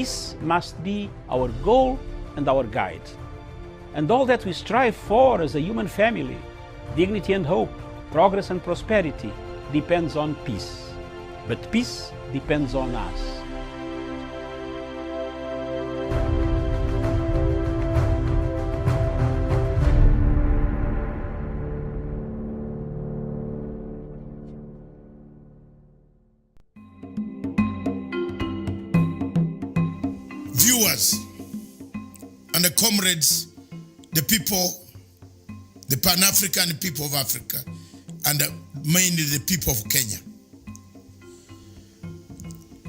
Peace must be our goal and our guide. And all that we strive for as a human family, dignity and hope, progress and prosperity, depends on peace. But peace depends on us. Viewers and the comrades, the people, the Pan-African people of Africa, and mainly the people of Kenya.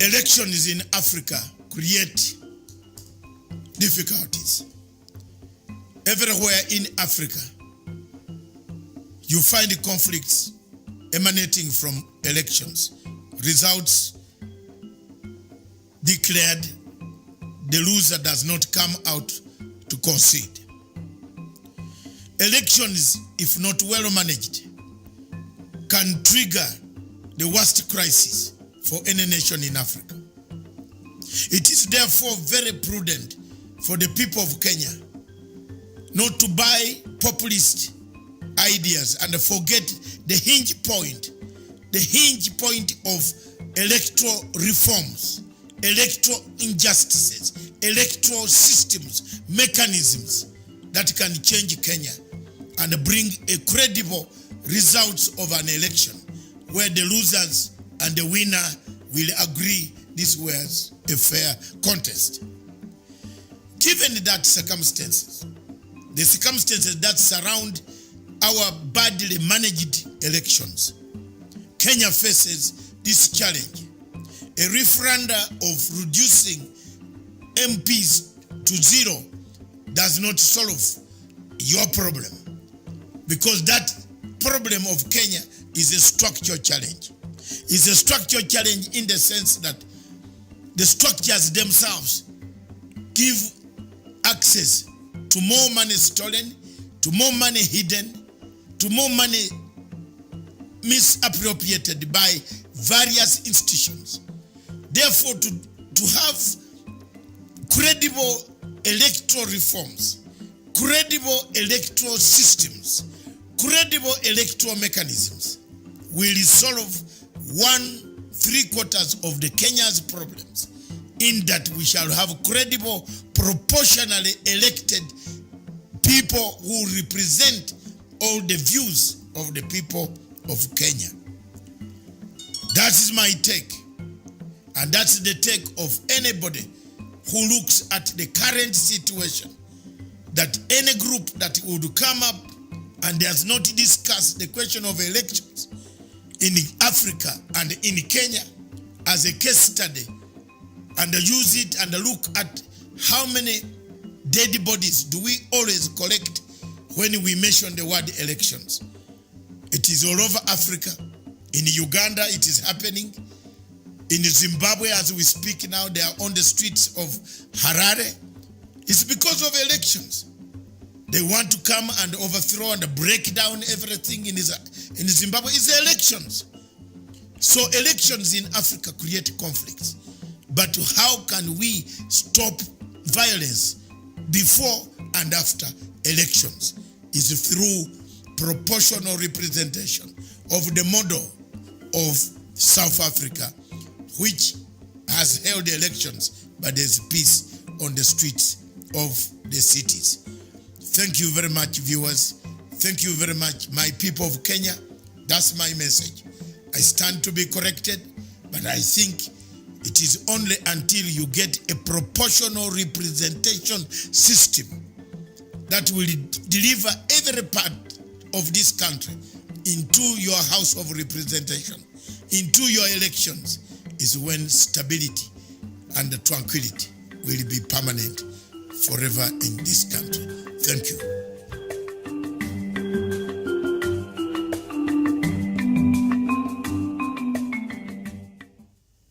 Elections in Africa create difficulties. Everywhere in Africa, you find conflicts emanating from elections. Results declared, the loser does not come out to concede. Elections, if not well managed, can trigger the worst crisis for any nation in Africa. It is therefore very prudent for the people of Kenya not to buy populist ideas and forget the hinge point of electoral reforms, electoral injustices, electoral systems, mechanisms that can change Kenya and bring a credible results of an election where the losers and the winner will agree this was a fair contest. Given that circumstances, the circumstances that surround our badly managed elections, Kenya faces this challenge. A referenda of reducing MPs to zero does not solve your problem, because that problem of Kenya is a structural challenge. It's a structural challenge in the sense that the structures themselves give access to more money stolen, to more money hidden, to more money misappropriated by various institutions. Therefore, to have credible electoral reforms, credible electoral systems, credible electoral mechanisms will resolve 1/3 of the Kenya's problems, in that we shall have credible, proportionally elected people who represent all the views of the people of Kenya. That is my take. And that's the take of anybody who looks at the current situation, that any group that would come up and does not discuss the question of elections in Africa and in Kenya as a case study, and use it and look at how many dead bodies do we always collect when we mention the word elections. It is all over Africa. In Uganda, it is happening. In Zimbabwe, as we speak now, they are on the streets of Harare. It's because of elections. They want to come and overthrow and break down everything in Zimbabwe. It's the elections. So elections in Africa create conflicts. But how can we stop violence before and after elections? Is through proportional representation of the model of South Africa, which has held elections, but there's peace on the streets of the cities. Thank you very much, viewers. Thank you very much, my people of Kenya. That's my message. I stand to be corrected, but I think it is only until you get a proportional representation system that will deliver every part of this country into your house of representation, into your elections, is when stability and tranquility will be permanent forever in this country. Thank you.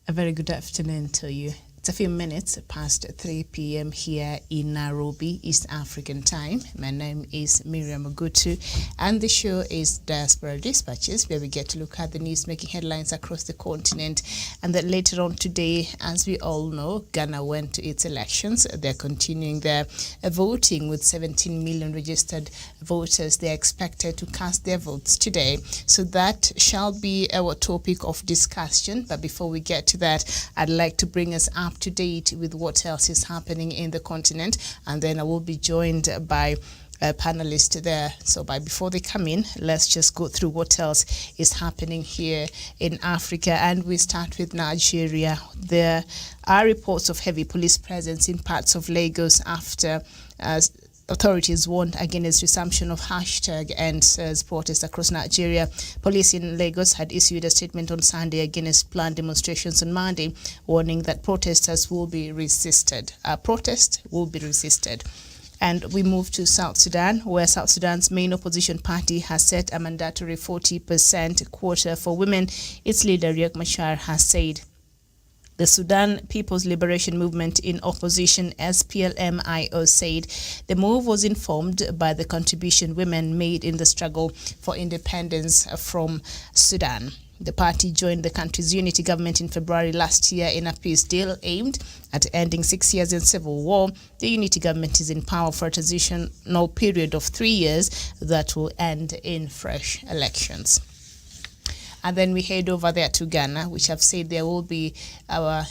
A very good afternoon to you. It's a few minutes past 3 p.m. here in Nairobi, East African time. My name is Miriam Ogutu, and the show is Diaspora Dispatches, where we get to look at the news making headlines across the continent. And that later on today, as we all know, Ghana went to its elections. They're continuing their voting with 17 million registered voters. They're expected to cast their votes today. So that shall be our topic of discussion. But before we get to that, I'd like to bring us up to date with what else is happening in the continent, and then I will be joined by a panelist there. So before they come in, let's just go through what else is happening here in Africa, and we start with Nigeria. There are reports of heavy police presence in parts of Lagos after authorities warned against resumption of #EndSARS protests across Nigeria. Police in Lagos had issued a statement on Sunday against planned demonstrations on Monday, warning that protesters will be resisted. Protest will be resisted. And we move to South Sudan, where South Sudan's main opposition party has set a mandatory 40% quota for women. Its leader, Riek Machar, has said. The Sudan People's Liberation Movement in opposition, SPLM-IO, said the move was informed by the contribution women made in the struggle for independence from Sudan. The party joined the country's unity government in February last year in a peace deal aimed at ending 6 years in civil war. The unity government is in power for a transitional period of 3 years that will end in fresh elections. And then we head over there to Ghana, which I've said there will be our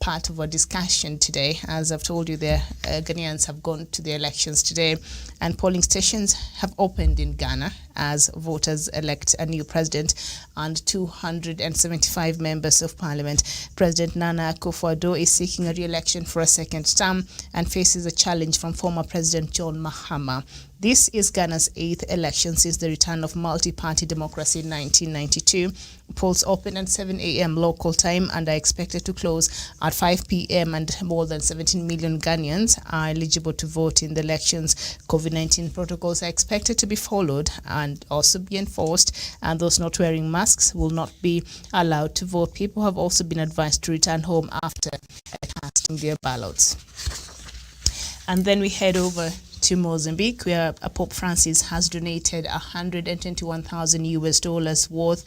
part of our discussion today. As I've told you, the Ghanaians have gone to the elections today, and polling stations have opened in Ghana as voters elect a new president and 275 members of parliament. President Nana Akufo-Addo is seeking a re-election for a second term and faces a challenge from former President John Mahama. This is Ghana's 8th election since the return of multi-party democracy in 1992. Polls open at 7 a.m. local time and are expected to close at 5 p.m. and more than 17 million Ghanaians are eligible to vote in the elections. COVID-19 protocols are expected to be followed and also be enforced, and those not wearing masks will not be allowed to vote. People have also been advised to return home after casting their ballots. And then we head over to Mozambique, where Pope Francis has donated $121,000 worth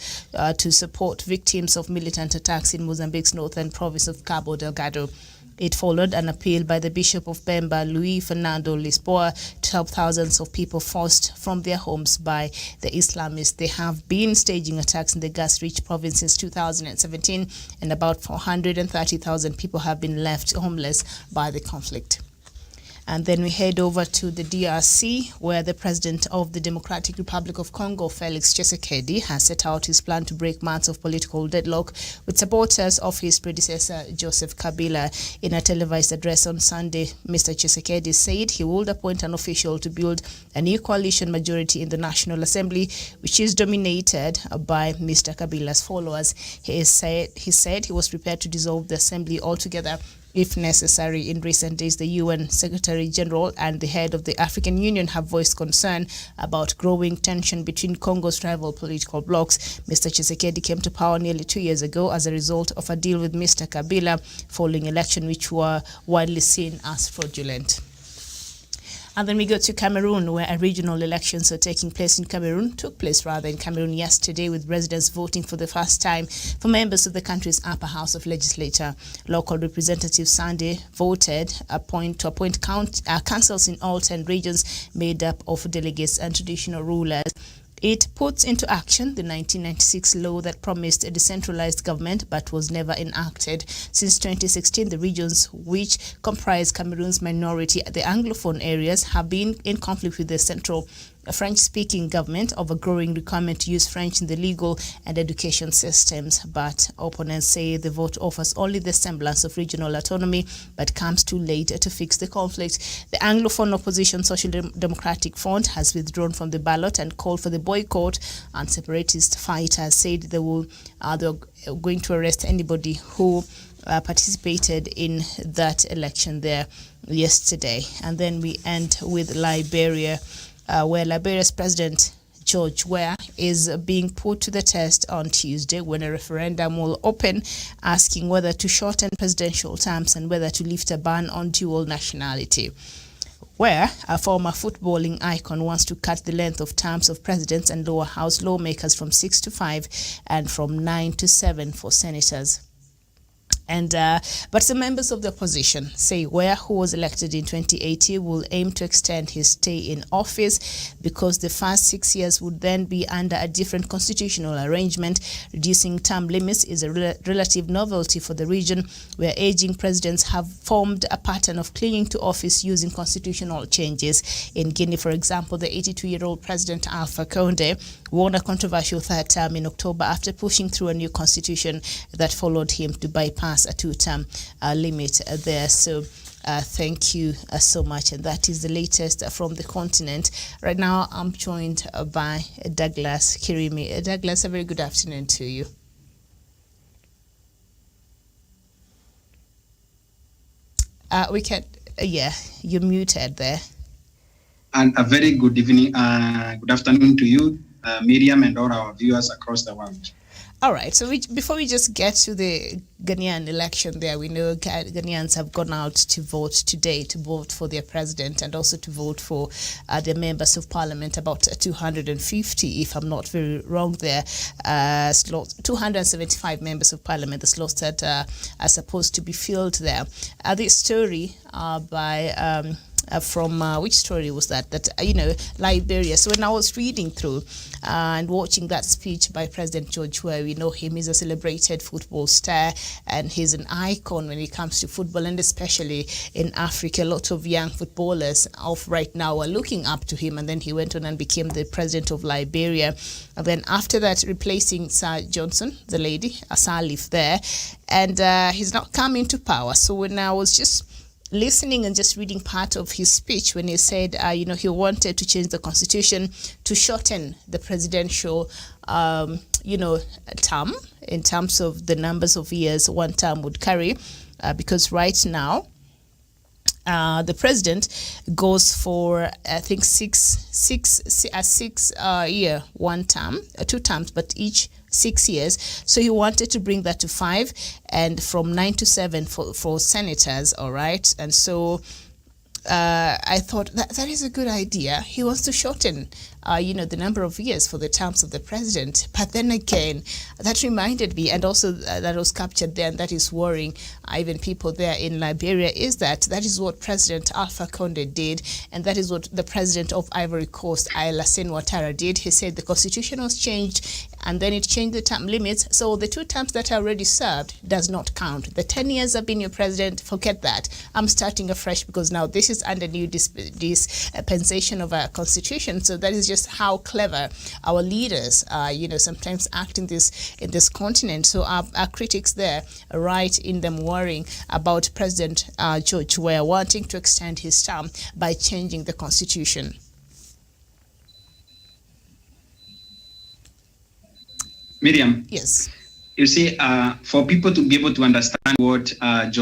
to support victims of militant attacks in Mozambique's northern province of Cabo Delgado. It followed an appeal by the Bishop of Pemba, Luis Fernando Lisboa, to help thousands of people forced from their homes by the Islamists. They have been staging attacks in the gas-rich province since 2017, and about 430,000 people have been left homeless by the conflict. And then we head over to the DRC, where the president of the Democratic Republic of Congo, Felix Tshisekedi, has set out his plan to break months of political deadlock with supporters of his predecessor, Joseph Kabila. In a televised address on Sunday, Mr. Tshisekedi said he would appoint an official to build a new coalition majority in the National Assembly, which is dominated by Mr. Kabila's followers. He said he was prepared to dissolve the assembly altogether if necessary. In recent days, the UN Secretary General and the head of the African Union have voiced concern about growing tension between Congo's rival political blocs. Mr. Tshisekedi came to power nearly 2 years ago as a result of a deal with Mr. Kabila following election which were widely seen as fraudulent. And then we go to Cameroon, where regional elections took place in Cameroon yesterday, with residents voting for the first time for members of the country's upper house of legislature. Local representatives Sunday voted to appoint councils in all 10 regions made up of delegates and traditional rulers. It puts into action the 1996 law that promised a decentralized government but was never enacted. Since 2016, the regions which comprise Cameroon's minority, the Anglophone areas, have been in conflict with the central French-speaking government of a growing requirement to use French in the legal and education systems. But opponents say the vote offers only the semblance of regional autonomy but comes too late to fix the conflict. The Anglophone opposition Social Democratic Front has withdrawn from the ballot and called for the boycott, and separatist fighters said they're going to arrest anybody who participated in that election there yesterday. And then we end with Liberia, where Liberia's President George Weah is being put to the test on Tuesday when a referendum will open asking whether to shorten presidential terms and whether to lift a ban on dual nationality. Weah, a former footballing icon, wants to cut the length of terms of presidents and lower house lawmakers from 6 to 5 and from 9 to 7 for senators. But some members of the opposition say Weah, who was elected in 2018, will aim to extend his stay in office because the first 6 years would then be under a different constitutional arrangement. Reducing term limits is a relative novelty for the region, where aging presidents have formed a pattern of clinging to office using constitutional changes. In Guinea, for example, the 82-year-old President Alpha Conde won a controversial third term in October after pushing through a new constitution that followed him to bypass a two-term limit there. So thank you so much. And that is the latest from the continent. Right now, I'm joined by Douglas Kirimi. Douglas, a very good afternoon to you. You're muted there. And a very good evening, good afternoon to you, Miriam, and all our viewers across the world. All right, so before we just get to the Ghanaian election there, we know Ghanaians have gone out to vote today, to vote for their president and also to vote for the members of parliament, about 250, if I'm not very wrong there, 275 members of parliament, the slots that are supposed to be filled there. This story by... from which story was that Liberia. So when I was reading through and watching that speech by President George Weah, we know him, he's a celebrated football star and he's an icon when it comes to football, and especially in Africa. A lot of young footballers of right now are looking up to him, and then he went on and became the president of Liberia, and then after that replacing Sir Johnson, the lady, Salif there, and he's not come into power. So when I was just listening and just reading part of his speech when he said, he wanted to change the constitution to shorten the presidential, term in terms of the numbers of years one term would carry, because right now, the president goes for, I think, six-year one term, 2 terms, but each 6 years. So he wanted to bring that to 5 and from 9 to 7 for senators. All right. And so I thought that is a good idea. He wants to shorten, the number of years for the terms of the president. But then again, that reminded me, and also that was captured there, and that is worrying even people there in Liberia, is that is what President Alpha Conde did, and that is what the president of Ivory Coast, Alassane Ouattara, did. He said the constitution was changed, and then it changed the term limits. So the 2 terms that are already served does not count. The 10 years I've been your president, forget that. I'm starting afresh because now this is under new dispensation of our constitution. So that is just how clever our leaders, sometimes act in this continent. So our critics there are right in them worrying about President George Weah wanting to extend his term by changing the constitution. Miriam. Yes. You see, for people to be able to understand what